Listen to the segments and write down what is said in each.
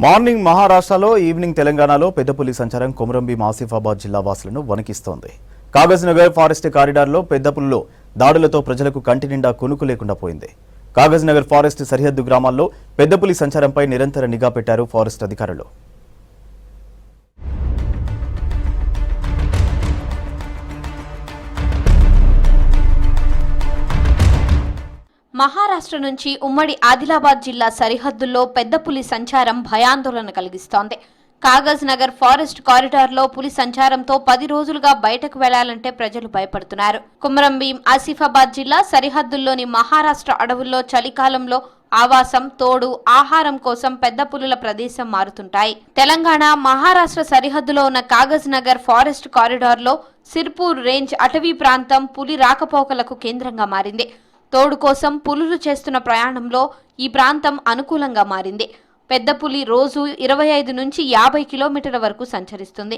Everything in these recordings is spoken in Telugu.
మార్నింగ్ మహారాష్ట్రలో, ఈవినింగ్ తెలంగాణలో పెద్ద పులి సంచారం కొమురంభీం ఆసిఫాబాద్ జిల్లా వాసులను వణికిస్తోంది. కాగజ్ నగర్ ఫారెస్ట్ కారిడార్లో పెద్ద పులుల దాడులతో ప్రజలకు కంటి నిండా కునుకు లేకుండా పోయింది. కాగజ్ నగర్ ఫారెస్ట్ సరిహద్దు గ్రామాల్లో పెద్ద పులి సంచారంపై నిరంతర నిఘా పెట్టారు ఫారెస్ట్ అధికారులు. మహారాష్ట్ర నుంచి ఉమ్మడి ఆదిలాబాద్ జిల్లా సరిహద్దుల్లో పెద్ద పులి సంచారం భయాందోళన కలిగిస్తోంది. కాగజ్ నగర్ ఫారెస్ట్ కారిడార్లో పులి సంచారంతో 10 రోజులుగా బయటకు వెళ్లాలంటే ప్రజలు భయపడుతున్నారు. కొమురంభీం ఆసిఫాబాద్ జిల్లా సరిహద్దుల్లోని మహారాష్ట్ర అడవుల్లో చలికాలంలో ఆవాసం, తోడు, ఆహారం కోసం పెద్ద పులుల ప్రదేశం మారుతుంటాయి. తెలంగాణ, మహారాష్ట్ర సరిహద్దులో ఉన్న కాగజ్ నగర్ ఫారెస్ట్ కారిడార్లో సిర్పూర్ రేంజ్ అటవీ ప్రాంతం పులి రాకపోకలకు కేంద్రంగా మారింది. తోడు కోసం పులులు చేస్తున్న ప్రయాణంలో ఈ ప్రాంతం అనుకూలంగా మారింది. పెద్ద పులి రోజు 25 నుంచి 50 కిలోమీటర్ల వరకు సంచరిస్తుంది.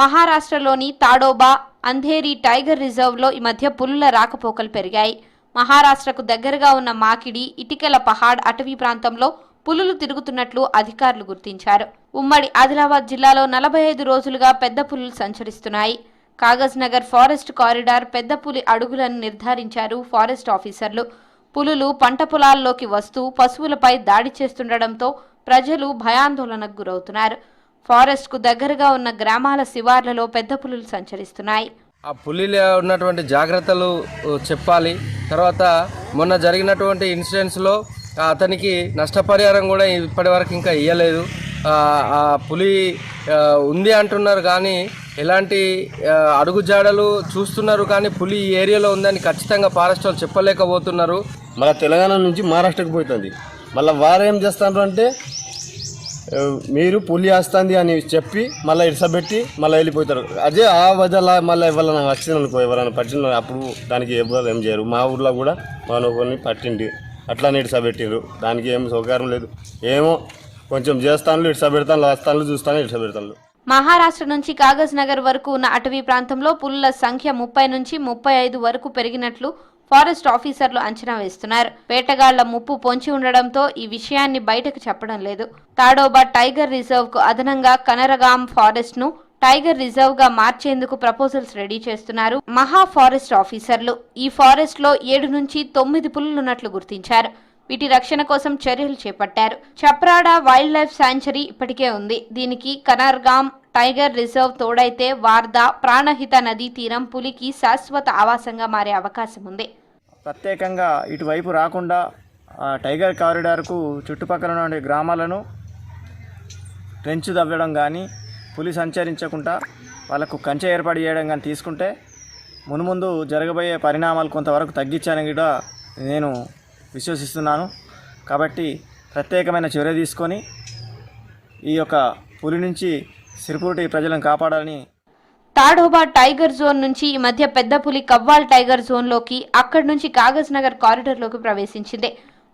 మహారాష్ట్రలోని తాడోబా, అంధేరి టైగర్ రిజర్వ్లో ఈ మధ్య పులుల రాకపోకలు పెరిగాయి. మహారాష్ట్రకు దగ్గరగా ఉన్న మాకిడి, ఇటికల పహాడ్ అటవీ ప్రాంతంలో పులులు తిరుగుతున్నట్లు అధికారులు గుర్తించారు. ఉమ్మడి ఆదిలాబాద్ జిల్లాలో 45 రోజులుగా పెద్ద పులులు సంచరిస్తున్నాయి. కాగజ్ నగర్ ఫారెస్ట్ కారిడార్ పెద్ద పులి అడుగులను నిర్ధారించారు ఫారెస్ట్ ఆఫీసర్లు. పులులు పంట పొలాల్లోకి వస్తూ పశువులపై దాడి చేస్తుండటంతో ప్రజలు భయాందోళనకు గురవుతున్నారు. ఫారెస్ట్ కు దగ్గరగా ఉన్న గ్రామాల శివార్లలో పెద్ద పులులు సంచరిస్తున్నాయి. ఆ పులిలో ఉన్నటువంటి జాగ్రత్తలు చెప్పాలి. తర్వాత మొన్న జరిగినటువంటి ఇన్సిడెంట్స్లో అతనికి నష్టపరిహారం కూడా ఇప్పటి వరకు ఇంకా ఇవ్వలేదు. ఆ పులి ఉంది అంటున్నారు కానీ ఎలాంటి అడుగుజాడలు చూస్తున్నారు కానీ పులి ఈ ఏరియాలో ఉందని ఖచ్చితంగా ఫారెస్ట్ వాళ్ళు చెప్పలేకపోతున్నారు. మళ్ళీ తెలంగాణ నుంచి మహారాష్ట్రకు పోతుంది. మళ్ళీ వారు ఏం చేస్తున్నారు అంటే మీరు పులి వస్తుంది అని చెప్పి మళ్ళీ ఇడిసబెట్టి మళ్ళీ వెళ్ళిపోతారు. అదే ఆ వదల మళ్ళీ ఎవరైనా వచ్చింది అనుకో, ఎవరైనా పట్టిన అప్పుడు దానికి ఎవరు ఏం చేయరు. మా ఊర్లో కూడా మనని పట్టిండి అట్లానే ఇడిసబెట్టిరు. దానికి ఏం సౌకర్యం లేదు. ఏమో కొంచెం చేస్తాను, ఇడిసబెడతాను, వస్తాను, చూస్తాను, ఇడిసబెడతాను. మహారాష్ట్ర నుంచి కాగజ్ నగర్ వరకు ఉన్న అటవీ ప్రాంతంలో పులుల సంఖ్య 30 నుంచి 35 వరకు పెరిగినట్లు ఫారెస్ట్ ఆఫీసర్లు అంచనా వేస్తున్నారు. వేటగాళ్ల ముప్పు పొంచి ఉండడంతో ఈ విషయాన్ని బయటకు చెప్పడం లేదు. తాడోబా టైగర్ రిజర్వ్ కు అదనంగా కనరగాం ఫారెస్ట్ ను టైగర్ రిజర్వ్ గా మార్చేందుకు ప్రపోజల్స్ రెడీ చేస్తున్నారు మహా ఫారెస్ట్ ఆఫీసర్లు. ఈ ఫారెస్ట్ లో 7 నుంచి 9 పులులున్నట్లు గుర్తించారు. వీటి రక్షణ కోసం చర్యలు చేపట్టారు. చప్రాడా వైల్డ్ లైఫ్ శాంక్చురీ ఇప్పటికే ఉంది. దీనికి కనర్గాం టైగర్ రిజర్వ్ తోడైతే వార్దా, ప్రాణహిత నదీ తీరం పులికి శాశ్వత ఆవాసంగా మారే అవకాశం ఉంది. ప్రత్యేకంగా ఇటువైపు రాకుండా టైగర్ కారిడార్కు చుట్టుపక్కల ఉన్న గ్రామాలను ట్రెంచ్ తవ్వడం కానీ, పులి సంచరించకుండా వాళ్ళకు కంచె ఏర్పాటు చేయడం కానీ తీసుకుంటే మున్ముందు జరగబోయే పరిణామాలు కొంతవరకు తగ్గించాలని కూడా నేను విశ్వసిస్తున్నాను. కాబట్టి ప్రత్యేకమైన చర్య తీసుకొని ఈ యొక్క పులి నుంచి సిర్పూర్ ప్రజలను కాపాడాలని. తాడోబా టైగర్ జోన్ నుంచి ఈ మధ్య పెద్ద పులి కవ్వాల్ టైగర్ జోన్లోకి, అక్కడి నుంచి కాగజ్ నగర్ కారిడార్లోకి ప్రవేశించింది.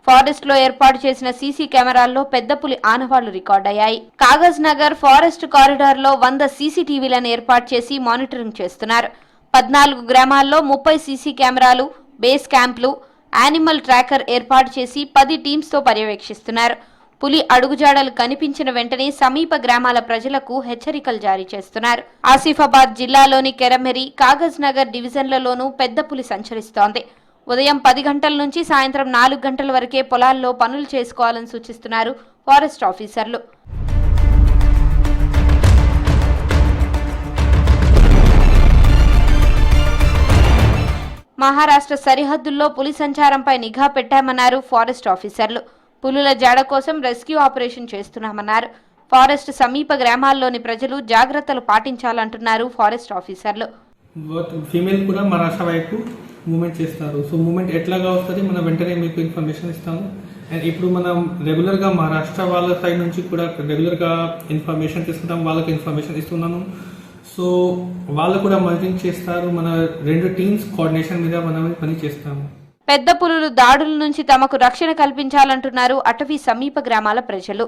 ఫారెస్ట్ లో ఏర్పాటు చేసిన సీసీ కెమెరాల్లో పెద్ద పులి ఆనవాళ్లు రికార్డయ్యాయి. కాగజ్ నగర్ ఫారెస్ట్ కారిడార్ లో 100 సీసీటీవీలను ఏర్పాటు చేసి మానిటరింగ్ చేస్తున్నారు. 14 గ్రామాల్లో 30 సీసీ కెమెరాలు, బేస్ క్యాంపులు, యానిమల్ ట్రాకర్ ఏర్పాటు చేసి 10 టీమ్స్ తో పర్యవేక్షిస్తున్నారు. పులి అడుగుజాడలు కనిపించిన వెంటనే సమీప గ్రామాల ప్రజలకు హెచ్చరికలు జారీ చేస్తున్నారు. ఆసిఫాబాద్ జిల్లాలోని కెరమెరి, కాగజ్ నగర్ డివిజన్లలోనూ పెద్ద పులి సంచరిస్తోంది. ఉదయం 10 గంటల నుంచి సాయంత్రం 4 గంటల వరకే పొలాల్లో పనులు చేసుకోవాలని సూచిస్తున్నారు ఫారెస్ట్ ఆఫీసర్లు. మహారాష్ట్ర సరిహద్దుల్లో పులి సంచారంపై నిఘా పెట్టామన్నారు ఫారెస్ట్ ఆఫీసర్లు. పులుల జాడ కోసం రెస్క్యూ ఆపరేషన్ చేస్తున్నామన్నారు. ఫారెస్ట్ సమీప గ్రామాల్లోని ప్రజలు జాగ్రత్తలు పాటించాలంటున్నారు ఫారెస్ట్ ఆఫీసర్లు. ఫీమేల్ కూడా మహారాష్ట్ర వైపు మూమెంట్ చేస్తారు. సో మూమెంట్ ఎట్లాగా వస్తుంది మనం వెంటనే మీకు ఇన్ఫర్మేషన్ ఇస్తాము. అండ్ ఇప్పుడు మనం రెగ్యులర్గా మహారాష్ట్ర వాళ్ళ సైడ్ నుంచి కూడా రెగ్యులర్గా ఇన్ఫర్మేషన్ తీసుకుంటాం, వాళ్ళకి ఇన్ఫర్మేషన్ ఇస్తున్నాము. సో వాళ్ళు కూడా మానిటరింగ్ చేస్తారు. మన 2 టీమ్స్ కోఆర్డినేషన్ మీద మనం పని చేస్తాము. పెద్ద పులులు దాడుల నుంచి తమకు రక్షణ కల్పించాలంటున్నారు అటవీ సమీప గ్రామాల ప్రజలు.